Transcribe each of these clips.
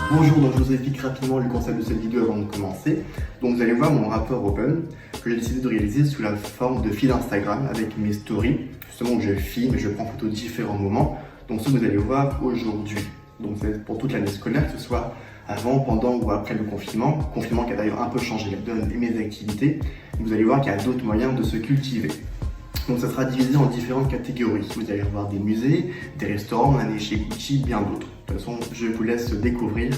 Bonjour, donc je vous explique rapidement le concept de cette vidéo avant de commencer. Donc vous allez voir mon rapport open que j'ai décidé de réaliser sous la forme de fil Instagram avec mes stories. Justement, où je filme et je prends photo de différents moments. Donc ce que vous allez voir aujourd'hui. Donc c'est pour toute l'année scolaire, que ce soit avant, pendant ou après le confinement. Confinement qui a d'ailleurs un peu changé la donne et mes activités. Vous allez voir qu'il y a d'autres moyens de se cultiver. Donc ça sera divisé en différentes catégories. Vous allez avoir des musées, des restaurants, on en a chez Gucci, bien d'autres. De toute façon, je vous laisse découvrir.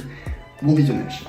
Bon visionnage.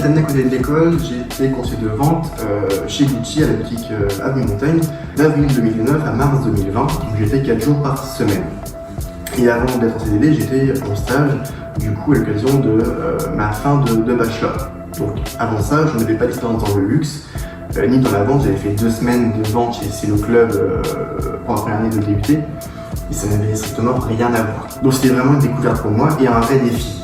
cette année à côté de l'école, j'ai été conseiller de vente chez Gucci à la boutique Avenue Montaigne d'avril 2009 à mars 2020. Donc j'ai fait 4 jours par semaine. Et avant d'être en CDD, j'étais en stage, du coup à l'occasion de ma fin de bachelor. Donc avant ça, je n'avais pas d'expérience dans le luxe, ni dans la vente. J'avais fait 2 semaines de vente chez Cello Club pour la première année de DUT. Et ça n'avait strictement rien à voir. Donc c'était vraiment une découverte pour moi et un vrai défi.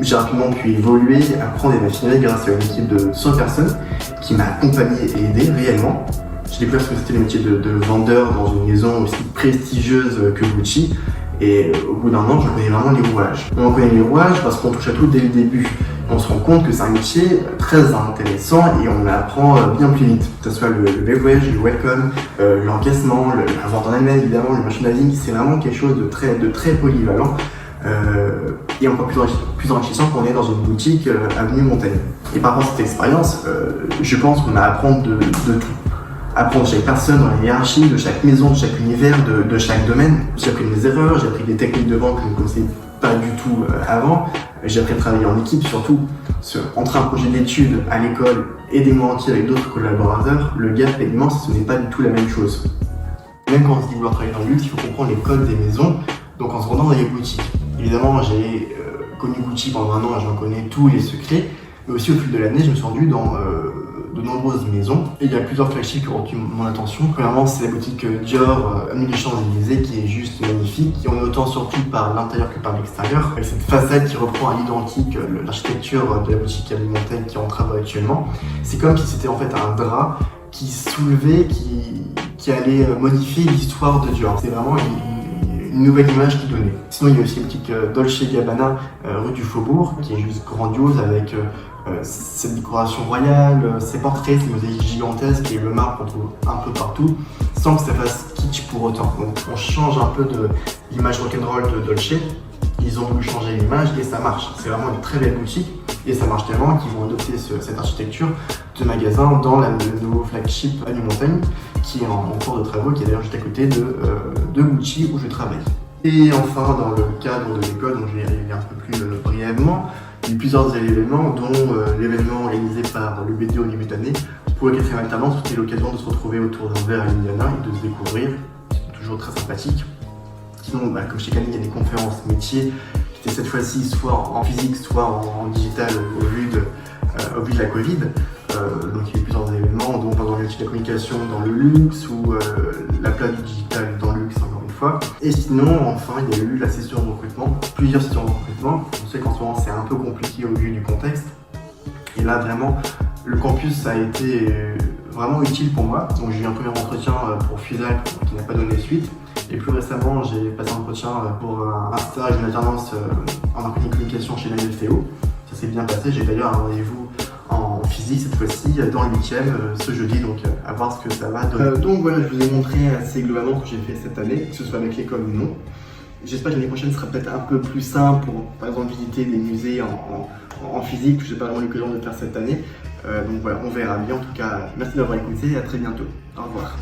J'ai rapidement pu évoluer, apprendre et m'affiner grâce à une équipe de 100 personnes qui m'a accompagné et aidé réellement. J'ai découvert ce que c'était le métier de vendeur dans une maison aussi prestigieuse que Gucci. Et au bout d'un an, je connais vraiment les rouages. On connaît les rouages parce qu'on touche à tout dès le début. On se rend compte que c'est un métier très intéressant et on apprend bien plus vite. Que ce soit le leverage, le welcome, l'encaissement, la vente en elle-même, évidemment, le merchandising, c'est vraiment quelque chose de très polyvalent et encore plus enrichissant qu'on est dans une boutique Avenue Montaigne. Et par rapport à cette expérience, je pense qu'on a à apprendre de tout. Apprendre chaque personne dans la hiérarchie, de chaque maison, de chaque univers, de chaque domaine. J'ai appris mes erreurs, j'ai appris des techniques de vente que je ne connaissais pas du tout avant. J'ai appris à travailler en équipe surtout. Entre un projet d'études à l'école et des mois entiers avec d'autres collaborateurs, le gap est immense et ce n'est pas du tout la même chose. Même quand on se dit vouloir travailler dans le luxe, il faut comprendre les codes des maisons, donc en se rendant dans les boutiques. Évidemment, j'ai connu Gucci pendant 1 an et j'en connais tous les secrets, mais aussi au fil de l'année, je me suis rendu dans de nombreuses maisons. Et il y a plusieurs flagships qui ont retenu mon attention. Premièrement, c'est la boutique Dior Avenue des Champs-Élysées qui est juste magnifique, qui en est autant surtout par l'intérieur que par l'extérieur. Avec cette façade qui reprend à l'identique l'architecture de la boutique Avenue Montaigne qui est en travaux actuellement. C'est comme si c'était en fait un drap qui soulevait, qui allait modifier l'histoire de Dior. C'est vraiment une nouvelle image qui donnait. Sinon, il y a aussi la boutique Dolce & Gabbana rue du Faubourg qui est juste grandiose avec cette décoration royale, ces portraits, ces mosaïques gigantesques et le marbre qu'on trouve un peu partout sans que ça fasse kitsch pour autant. Donc on change un peu de l'image rock'n'roll de Dolce. Ils ont voulu changer l'image et ça marche. C'est vraiment une très belle boutique et ça marche tellement qu'ils vont adopter cette architecture de magasin dans le nouveau flagship Avenue Montaigne qui est en cours de travaux, qui est d'ailleurs juste à côté de Gucci où je travaille. Et enfin, dans le cadre de l'école, donc je vais y arriver un peu plus brièvement, il y a eu plusieurs événements, dont l'événement organisé par le BD au début d'année pour le 4e alternance, c'était l'occasion de se retrouver autour d'un verre à Indiana et de se découvrir. C'est toujours très sympathique. Sinon, comme chaque année, il y a des conférences métiers qui étaient cette fois-ci soit en physique, soit en digital au vu de la Covid. Donc il y a eu plusieurs événements, dont par exemple la communication dans le luxe ou la place du digital dans le luxe encore une fois. Et sinon, enfin, il y a eu la session de recrutement, plusieurs sessions de recrutement. On sait qu'en ce moment c'est un peu compliqué au vu du contexte. Et là vraiment, le campus a été vraiment utile pour moi. Donc j'ai eu un premier entretien pour Fusac qui n'a pas donné suite. Et plus récemment, j'ai passé un entretien pour un stage, une alternance en marketing et communication chez Daniel Théo. Ça s'est bien passé, j'ai d'ailleurs un rendez-vous en physique cette fois-ci dans le 8e ce jeudi, donc à voir ce que ça va donner. Donc voilà, je vous ai montré assez globalement ce que j'ai fait cette année, que ce soit avec l'école ou non. J'espère que l'année prochaine sera peut-être un peu plus simple pour par exemple visiter des musées en physique que je n'ai pas vraiment l'occasion de faire cette année. Donc voilà, on verra bien. En tout cas, merci d'avoir écouté et à très bientôt. Au revoir.